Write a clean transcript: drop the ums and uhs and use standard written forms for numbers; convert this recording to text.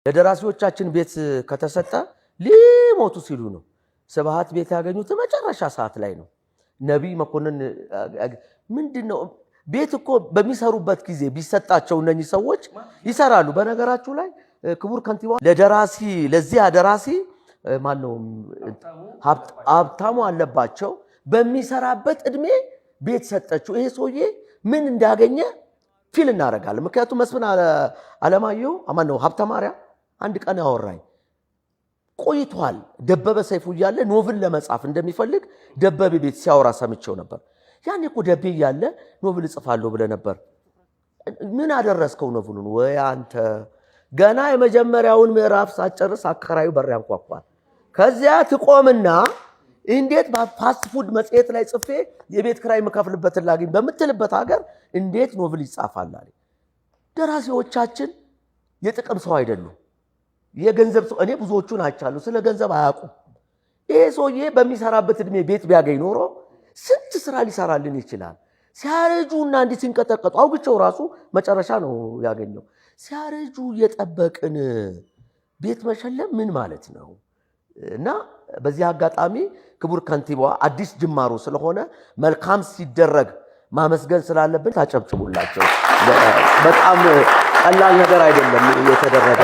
ለደራሲዎቻችን ቤት ከተሰጠ ሊሞቱ ሲሉ ነው። ስብሃት ቤት ያገኙት መጨረሻ ሰዓት ላይ ነው። ነብይ መኮንን ምንድነው ቤት እኮ በሚሰሩበት ጊዜ ቢሰጣቸው እነኚህ ሰዎች ይሰራሉ። በነገራችሁ ላይ ክቡር ከንቲባ ለደራሲ ለዚህ ደራሲ ማን ነው ሀብታሙ አለባቸው በሚሰራበት እድሜ ቤት ሰጠችው። ይሄ ሰውዬ ምን እንዳገኘ ፊል እናደርጋለን። ምክንያቱም መስፍን አለማየሁ ማን ነው ሀብተ ማርያም አንድ ቀን ያወራኝ ቆይቷል። ደበበ ሰይፉ እያለ ኖቭል ለመጻፍ እንደሚፈልግ ደበበ ቤት ሲያወራ ሰምቼው ነበር። ያኔ እኮ ደቤ እያለ ኖቭል እጽፋለሁ ብለ ነበር። ምን አደረስከው ኖቭሉን? ወይ አንተ ገና የመጀመሪያውን ምዕራፍ ሳጨርስ አከራዩ በር ያንኳኳል። ከዚያ ትቆምና እንዴት በፋስት ፉድ መጽሔት ላይ ጽፌ የቤት ክራይ መከፍልበትን ላግኝ በምትልበት ሀገር እንዴት ኖቭል ይጻፋል አለ። ደራሲዎቻችን የጥቅም ሰው አይደሉም፣ የገንዘብ ሰው። እኔ ብዙዎቹን አይቻለሁ፣ ስለ ገንዘብ አያውቁም። ይሄ ሰውዬ በሚሰራበት እድሜ ቤት ቢያገኝ ኖሮ ስንት ስራ ሊሰራልን ይችላል። ሲያረጁና እንዲህ ሲንቀጠቀጡ አውግቸው ራሱ መጨረሻ ነው ያገኘው። ሲያረጁ የጠበቅን ቤት መሸለም ምን ማለት ነው? እና በዚህ አጋጣሚ ክቡር ከንቲባዋ አዲስ ጅማሮ ስለሆነ መልካም ሲደረግ ማመስገን ስላለብን ታጨብጭቡላቸው። በጣም ቀላል ነገር አይደለም የተደረገ